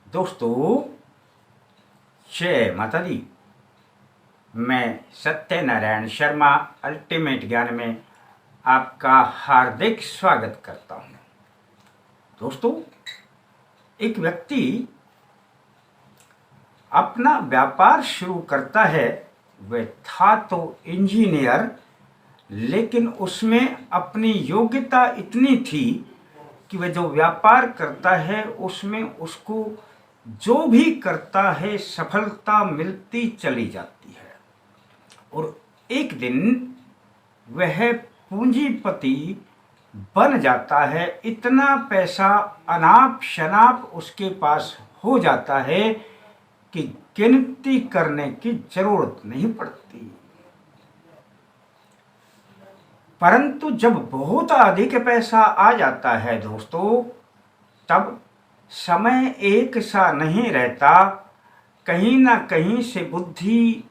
दोस्तों, जय माता दी। मैं सत्यनारायण शर्मा अल्टीमेट ज्ञान में आपका हार्दिक स्वागत करता हूं। दोस्तों, एक व्यक्ति अपना व्यापार शुरू करता है। वह था तो इंजीनियर, लेकिन उसमें अपनी योग्यता इतनी थी कि वह जो व्यापार करता है उसमें उसको जो भी करता है सफलता मिलती चली जाती है। और एक दिन वह पूंजीपति बन जाता है। इतना पैसा अनाप शनाप उसके पास हो जाता है कि गिनती करने की जरूरत नहीं पड़ती। परंतु जब बहुत अधिक पैसा आ जाता है दोस्तों, तब समय एक सा नहीं रहता। कहीं ना कहीं से बुद्धि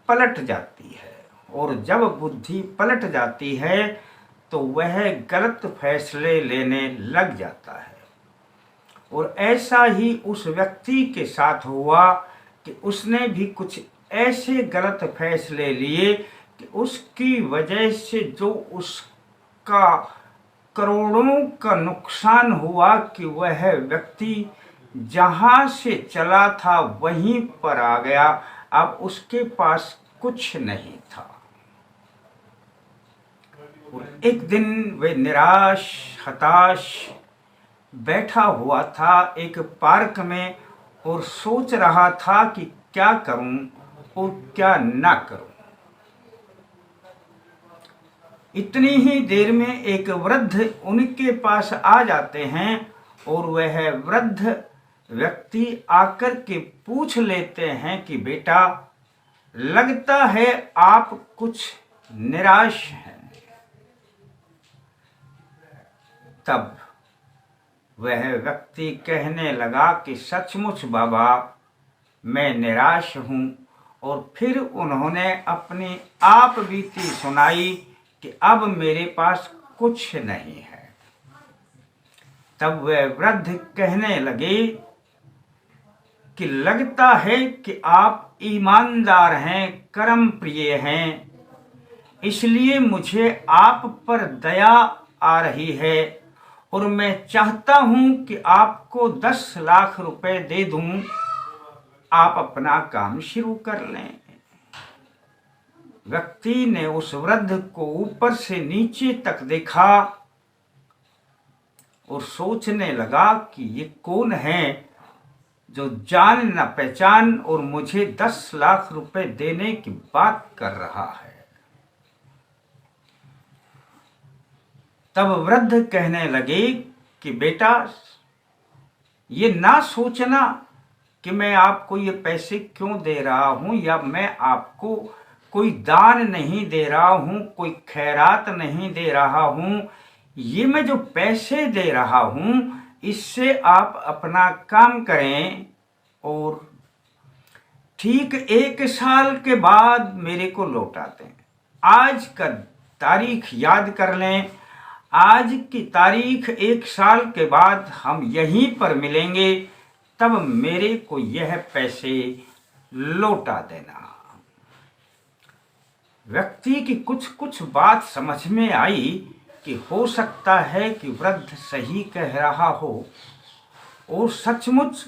पलट जाती है, और जब बुद्धि पलट जाती है तो वह गलत फैसले लेने लग जाता है। और ऐसा ही उस व्यक्ति के साथ हुआ कि उसने भी कुछ ऐसे गलत फैसले लिए कि उसकी वजह से जो उसका करोड़ों का नुकसान हुआ कि वह व्यक्ति जहां से चला था वहीं पर आ गया। अब उसके पास कुछ नहीं था। और एक दिन वह निराश हताश बैठा हुआ था एक पार्क में, और सोच रहा था कि क्या करूं और क्या ना करूं। इतनी ही देर में एक वृद्ध उनके पास आ जाते हैं, और वह वृद्ध व्यक्ति आकर के पूछ लेते हैं कि बेटा, लगता है आप कुछ निराश हैं। तब वह व्यक्ति कहने लगा कि सचमुच बाबा, मैं निराश हूं। और फिर उन्होंने अपनी आप बीती सुनाई कि अब मेरे पास कुछ नहीं है। तब वह वृद्ध कहने लगे कि लगता है कि आप ईमानदार हैं, कर्म प्रिय हैं, इसलिए मुझे आप पर दया आ रही है, और मैं चाहता हूं कि आपको 10 लाख रुपए दे दूं। आप अपना काम शुरू कर लें। व्यक्ति ने उस वृद्ध को ऊपर से नीचे तक देखा और सोचने लगा कि ये कौन है जो जान न पहचान और मुझे 10 लाख रुपए देने की बात कर रहा है। तब वृद्ध कहने लगे कि बेटा, ये ना सोचना कि मैं आपको ये पैसे क्यों दे रहा हूं, या मैं आपको कोई दान नहीं दे रहा हूं, कोई खैरात नहीं दे रहा हूं। ये मैं जो पैसे दे रहा हूं, इससे आप अपना काम करें, और ठीक 1 साल के बाद मेरे को लौटा दें। आज का तारीख याद कर लें। आज की तारीख 1 साल के बाद हम यहीं पर मिलेंगे, तब मेरे को यह पैसे लौटा देना। व्यक्ति की कुछ कुछ बात समझ में आई कि हो सकता है कि वृद्ध सही कह रहा हो, और सचमुच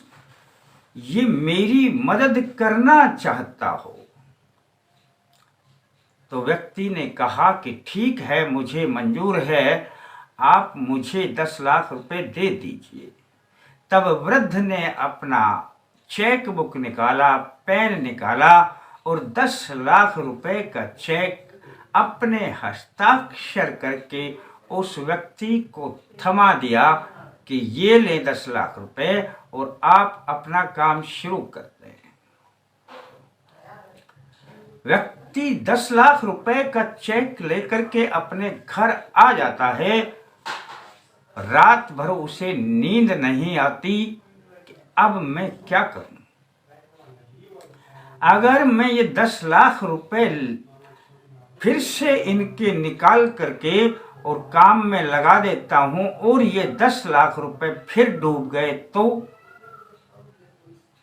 ये मेरी मदद करना चाहता हो। तो व्यक्ति ने कहा कि ठीक है, मुझे मंजूर है, आप मुझे 10 लाख रुपए दे दीजिए। तब वृद्ध ने अपना चेक बुक निकाला, पेन निकाला, और 10 लाख रुपए का चेक अपने हस्ताक्षर करके उस व्यक्ति को थमा दिया कि ये ले 10 लाख रुपए, और आप अपना काम शुरू कर दें। व्यक्ति 10 लाख रुपए का चेक लेकर के अपने घर आ जाता है। रात भर उसे नींद नहीं आती कि अब मैं क्या करूं। अगर मैं ये 10 लाख रुपए फिर से इनके निकाल करके और काम में लगा देता हूं, और ये 10 लाख रुपए फिर डूब गए, तो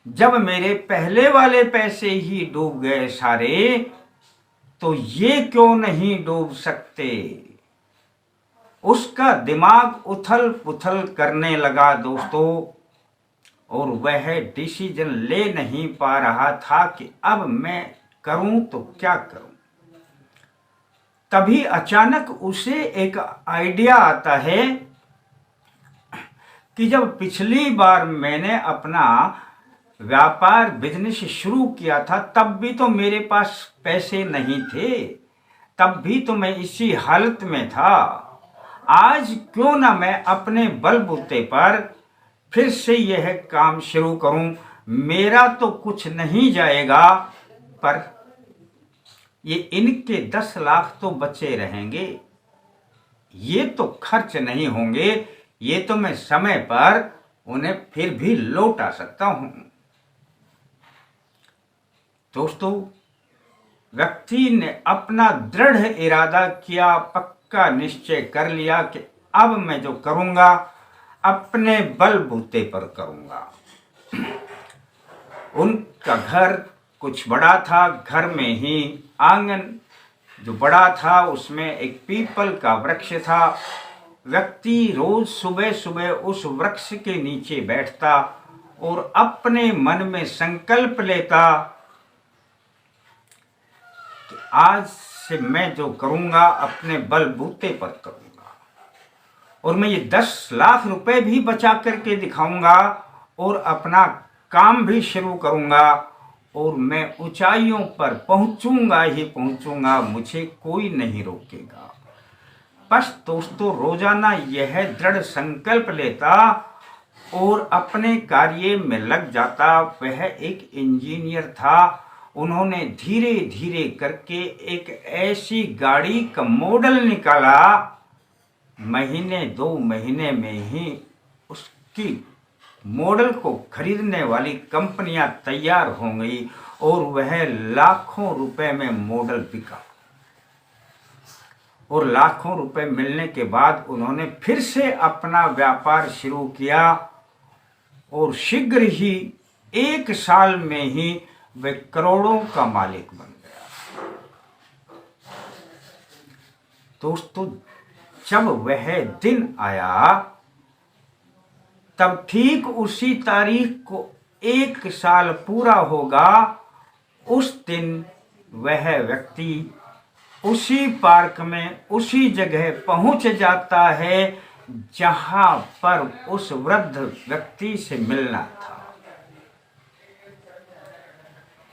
जब मेरे पहले वाले पैसे ही डूब गए सारे, तो ये क्यों नहीं डूब सकते। उसका दिमाग उथल पुथल करने लगा दोस्तों, और वह डिसीजन ले नहीं पा रहा था कि अब मैं करूं तो क्या करूं। तभी अचानक उसे एक आइडिया आता है कि जब पिछली बार मैंने अपना व्यापार बिजनेस शुरू किया था, तब भी तो मेरे पास पैसे नहीं थे, तब भी तो मैं इसी हालत में था। आज क्यों ना मैं अपने बलबूते पर फिर से यह काम शुरू करूं। मेरा तो कुछ नहीं जाएगा, पर ये इनके 10 लाख तो बचे रहेंगे, ये तो खर्च नहीं होंगे, ये तो मैं समय पर उन्हें फिर भी लौटा सकता हूं। दोस्तों, व्यक्ति ने अपना दृढ़ इरादा किया, पक्का निश्चय कर लिया कि अब मैं जो करूंगा अपने बलबूते पर करूंगा। उनका घर कुछ बड़ा था, घर में ही आंगन जो बड़ा था उसमें एक पीपल का वृक्ष था। व्यक्ति रोज सुबह सुबह उस वृक्ष के नीचे बैठता और अपने मन में संकल्प लेता कि आज से मैं जो करूंगा अपने बलबूते पर करूंगा, और मैं ये 10 लाख रुपए भी बचा करके दिखाऊंगा और अपना काम भी शुरू करूंगा, और मैं ऊंचाइयों पर पहुंचूंगा ही पहुंचूंगा, मुझे कोई नहीं रोकेगा। बस दोस्तों, रोजाना यह दृढ़ संकल्प लेता और अपने कार्य में लग जाता। वह एक इंजीनियर था। उन्होंने धीरे धीरे करके एक ऐसी गाड़ी का मॉडल निकाला, महीने 2 महीने में ही उसकी मॉडल को खरीदने वाली कंपनियां तैयार हो गई और वह लाखों रुपए में मॉडल बिका। और लाखों रुपए मिलने के बाद उन्होंने फिर से अपना व्यापार शुरू किया और शीघ्र ही 1 साल में ही वे करोड़ों का मालिक बन गया। दोस्तों, जब वह दिन आया तब ठीक उसी तारीख को 1 साल पूरा होगा। उस दिन वह व्यक्ति उसी पार्क में उसी जगह पहुंच जाता है जहां पर उस वृद्ध व्यक्ति से मिलना था।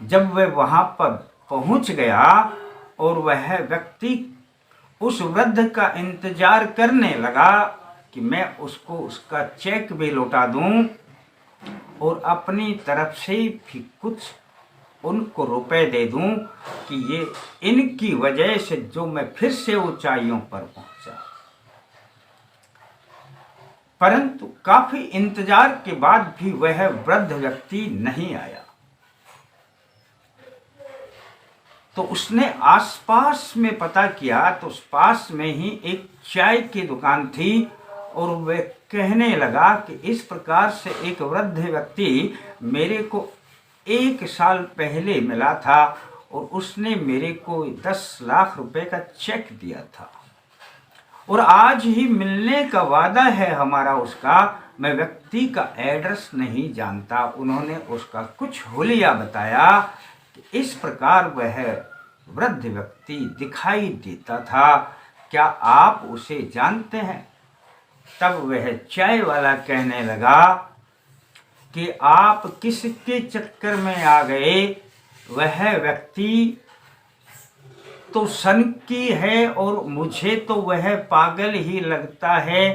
जब वह वहां पर पहुंच गया और वह व्यक्ति उस वृद्ध का इंतजार करने लगा कि मैं उसको उसका चेक भी लौटा दूं और अपनी तरफ से भी कुछ उनको रुपए दे दूं कि ये इनकी वजह से जो मैं फिर से ऊंचाइयों पर पहुंचा। परंतु काफी इंतजार के बाद भी वह वृद्ध व्यक्ति नहीं आया। तो उसने आसपास में पता किया तो उस पास में ही एक चाय की दुकान थी और वह कहने लगा कि इस प्रकार से एक वृद्ध व्यक्ति मेरे को 1 साल पहले मिला था और उसने मेरे को 10 लाख रुपए का चेक दिया था और आज ही मिलने का वादा है हमारा उसका। मैं व्यक्ति का एड्रेस नहीं जानता। उन्होंने उसका कुछ हुलिया बताया कि इस प्रकार वह वृद्ध व्यक्ति दिखाई देता था, क्या आप उसे जानते हैं? तब वह चाय वाला कहने लगा कि आप किसके चक्कर में आ गए? वह व्यक्ति तो सनकी है और मुझे तो वह पागल ही लगता है।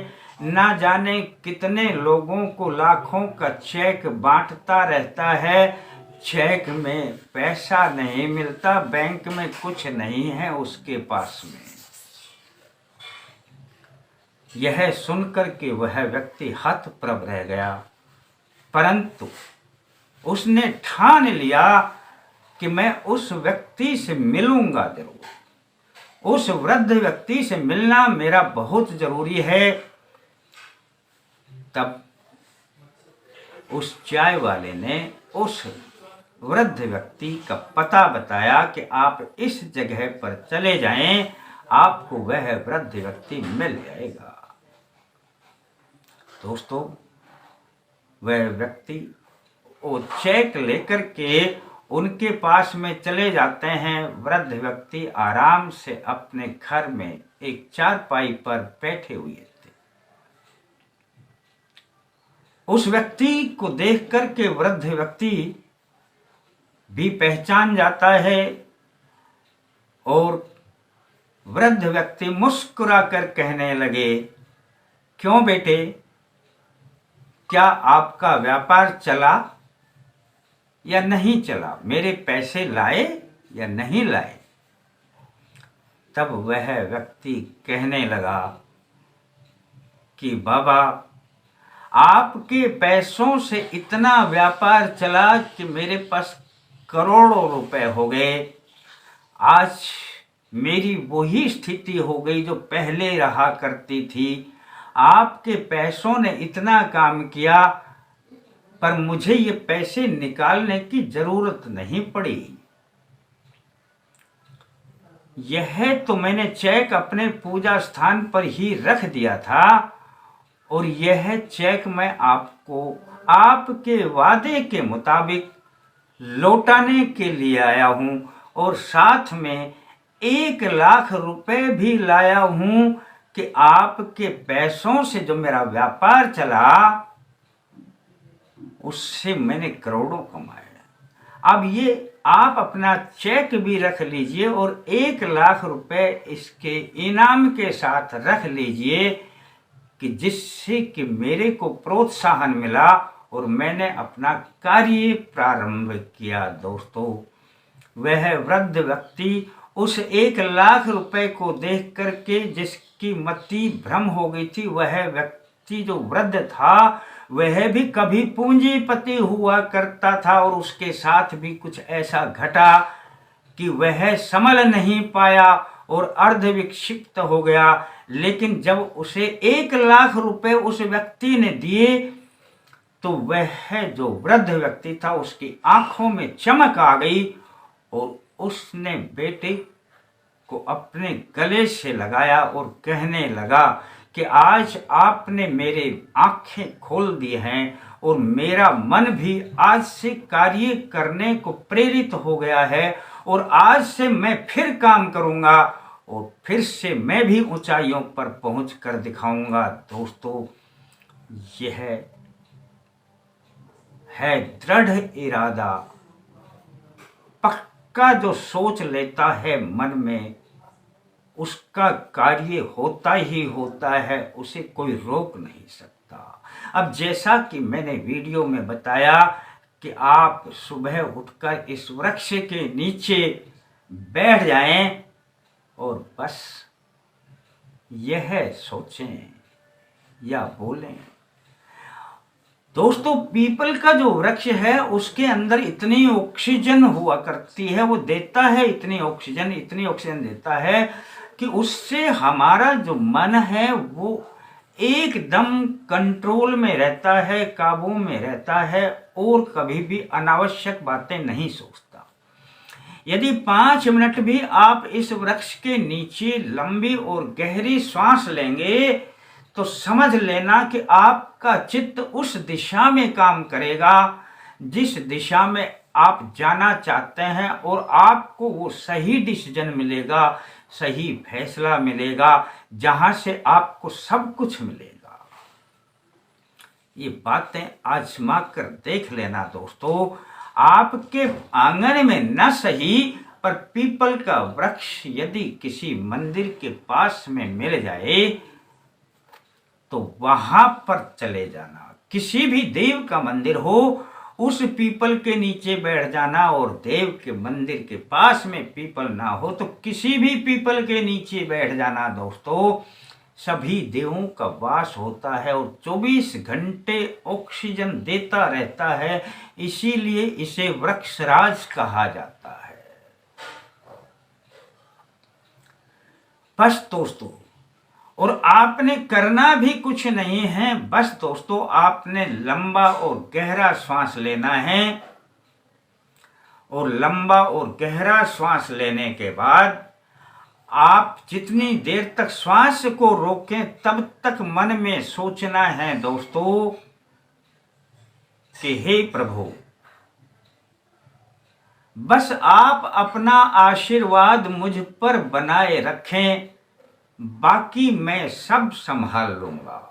ना जाने कितने लोगों को लाखों का चेक बांटता रहता है, चेक में पैसा नहीं मिलता, बैंक में कुछ नहीं है उसके पास में। यह सुनकर के वह व्यक्ति हतप्रभ रह गया, परंतु उसने ठान लिया कि मैं उस व्यक्ति से मिलूंगा जरूर। उस वृद्ध व्यक्ति से मिलना मेरा बहुत जरूरी है। तब उस चाय वाले ने उस वृद्ध व्यक्ति का पता बताया कि आप इस जगह पर चले जाएं, आपको वह वृद्ध व्यक्ति मिल जाएगा। दोस्तों, वह व्यक्ति वो चेक लेकर के उनके पास में चले जाते हैं। वृद्ध व्यक्ति आराम से अपने घर में एक चारपाई पर बैठे हुए थे। उस व्यक्ति को देख करके वृद्ध व्यक्ति भी पहचान जाता है और वृद्ध व्यक्ति मुस्कुरा कर कहने लगे, क्यों बेटे, क्या आपका व्यापार चला या नहीं चला? मेरे पैसे लाए या नहीं लाए? तब वह व्यक्ति कहने लगा कि बाबा, आपके पैसों से इतना व्यापार चला कि मेरे पास करोड़ों रुपए हो गए। आज मेरी वही स्थिति हो गई जो पहले रहा करती थी। आपके पैसों ने इतना काम किया, पर मुझे ये पैसे निकालने की जरूरत नहीं पड़ी। यह तो मैंने चेक अपने पूजा स्थान पर ही रख दिया था और यह चेक मैं आपको आपके वादे के मुताबिक लौटाने के लिए आया हूं और साथ में 1,00,000 रुपए भी लाया हूं कि आपके पैसों से जो मेरा व्यापार चला उससे मैंने करोड़ों कमाए। अब ये आप अपना चेक भी रख लीजिए और 1,00,000 रुपए इसके इनाम के साथ रख लीजिए कि जिससे कि मेरे को प्रोत्साहन मिला और मैंने अपना कार्य प्रारंभ किया। दोस्तों, वह वृद्ध व्यक्ति उस 1,00,000 रुपए को देख करके जिसकी मति भ्रम हो गई थी, वह व्यक्ति जो वृद्ध था वह भी कभी पूंजीपति हुआ करता था और उसके साथ भी कुछ ऐसा घटा कि वह संभल नहीं पाया और अर्ध विक्षिप्त हो गया। लेकिन जब उसे 1,00,000 रुपए उस व्यक्ति ने दिए तो वह जो वृद्ध व्यक्ति था उसकी आंखों में चमक आ गई और उसने बेटे को अपने गले से लगाया और कहने लगा कि आज आपने मेरे आंखें खोल दी हैं और मेरा मन भी आज से कार्य करने को प्रेरित हो गया है और आज से मैं फिर काम करूंगा और फिर से मैं भी ऊंचाइयों पर पहुंच कर दिखाऊंगा। दोस्तों, यह है दृढ़ इरादा। पक्का जो सोच लेता है मन में उसका कार्य होता ही होता है, उसे कोई रोक नहीं सकता। अब जैसा कि मैंने वीडियो में बताया कि आप सुबह उठकर इस वृक्ष के नीचे बैठ जाएं और बस यह सोचें या बोलें। दोस्तों, पीपल का जो वृक्ष है उसके अंदर इतनी ऑक्सीजन हुआ करती है, वो देता है इतनी ऑक्सीजन देता है कि उससे हमारा जो मन है वो एकदम कंट्रोल में रहता है, काबू में रहता है और कभी भी अनावश्यक बातें नहीं सोचता। यदि 5 मिनट भी आप इस वृक्ष के नीचे लंबी और गहरी सांस लेंगे तो समझ लेना कि आपका चित्त उस दिशा में काम करेगा जिस दिशा में आप जाना चाहते हैं और आपको वो सही डिसीजन मिलेगा, सही फैसला मिलेगा, जहां से आपको सब कुछ मिलेगा। ये बातें आजमा कर देख लेना दोस्तों। आपके आंगन में न सही पर पीपल का वृक्ष यदि किसी मंदिर के पास में मिल जाए तो वहां पर चले जाना। किसी भी देव का मंदिर हो, उस पीपल के नीचे बैठ जाना और देव के मंदिर के पास में पीपल ना हो तो किसी भी पीपल के नीचे बैठ जाना। दोस्तों, सभी देवों का वास होता है और 24 घंटे ऑक्सीजन देता रहता है, इसीलिए इसे वृक्षराज कहा जाता है। बस दोस्तों, और आपने करना भी कुछ नहीं है, बस दोस्तों आपने लंबा और गहरा श्वास लेना है। और लंबा और गहरा श्वास लेने के बाद आप जितनी देर तक श्वास को रोकें तब तक मन में सोचना है दोस्तों कि हे प्रभु, बस आप अपना आशीर्वाद मुझ पर बनाए रखें, बाकी मैं सब संभाल लूंगा।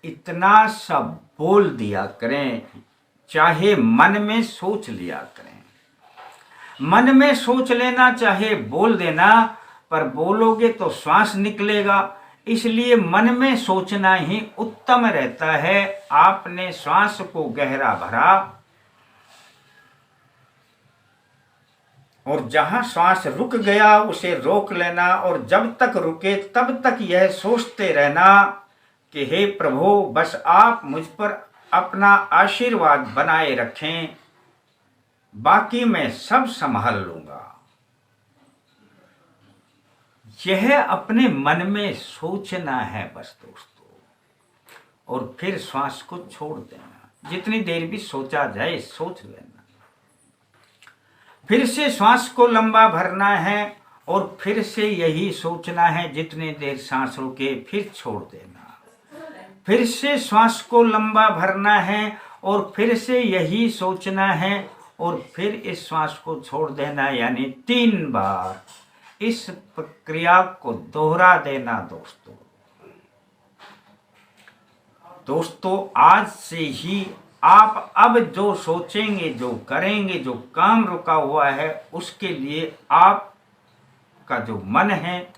इतना सब बोल दिया करें, चाहे मन में सोच लिया करें। मन में सोच लेना चाहे बोल देना, पर बोलोगे तो श्वास निकलेगा, इसलिए मन में सोचना ही उत्तम रहता है। आपने श्वास को गहरा भरा और जहां श्वास रुक गया उसे रोक लेना, और जब तक रुके तब तक यह सोचते रहना कि हे प्रभु, बस आप मुझ पर अपना आशीर्वाद बनाए रखें, बाकी मैं सब संभाल लूंगा। यह अपने मन में सोचना है बस दोस्तों, और फिर श्वास को छोड़ देना। जितनी देर भी सोचा जाए सोच लेना। फिर से श्वास को लंबा भरना है और फिर से यही सोचना है। जितनी देर सांस रुके फिर छोड़ देना। फिर से श्वास को लंबा भरना है और फिर से यही सोचना है और फिर इस श्वास को छोड़ देना, यानी 3 बार इस प्रक्रिया को दोहरा देना दोस्तों आज से ही आप अब जो सोचेंगे, जो करेंगे, जो काम रुका हुआ है, उसके लिए आपका जो मन है,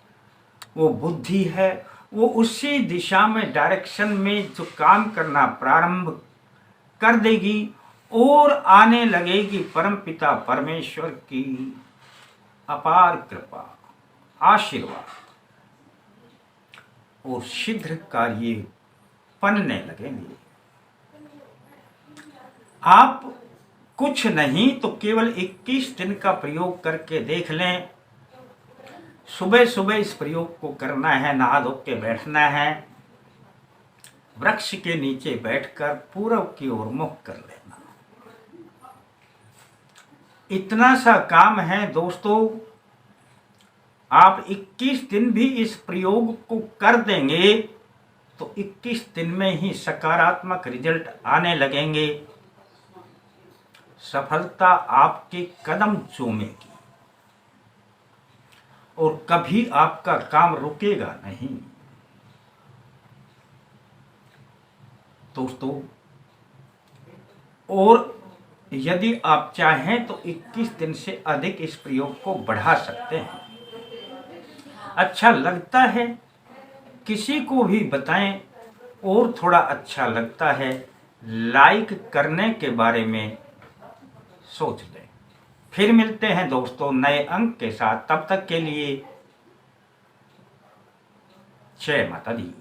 वो बुद्धि है, वो उसी दिशा में, डायरेक्शन में जो काम करना प्रारंभ कर देगी और आने लगेगी परमपिता परमेश्वर की अपार कृपा, आशीर्वाद, और शीघ्र कार्य बनने लगेंगे। आप कुछ नहीं तो केवल 21 दिन का प्रयोग करके देख लें। सुबह सुबह इस प्रयोग को करना है, नहा धो के बैठना है, वृक्ष के नीचे बैठकर पूरब की ओर मुख कर लेना। इतना सा काम है दोस्तों। आप 21 दिन भी इस प्रयोग को कर देंगे तो 21 दिन में ही सकारात्मक रिजल्ट आने लगेंगे। सफलता आपके कदम चूमेगी और कभी आपका काम रुकेगा नहीं दोस्तों। और यदि आप चाहें तो 21 दिन से अधिक इस प्रयोग को बढ़ा सकते हैं। अच्छा लगता है किसी को भी बताएं और थोड़ा अच्छा लगता है लाइक करने के बारे में सोच लें। फिर मिलते हैं दोस्तों नए अंक के साथ। तब तक के लिए जय माता दी।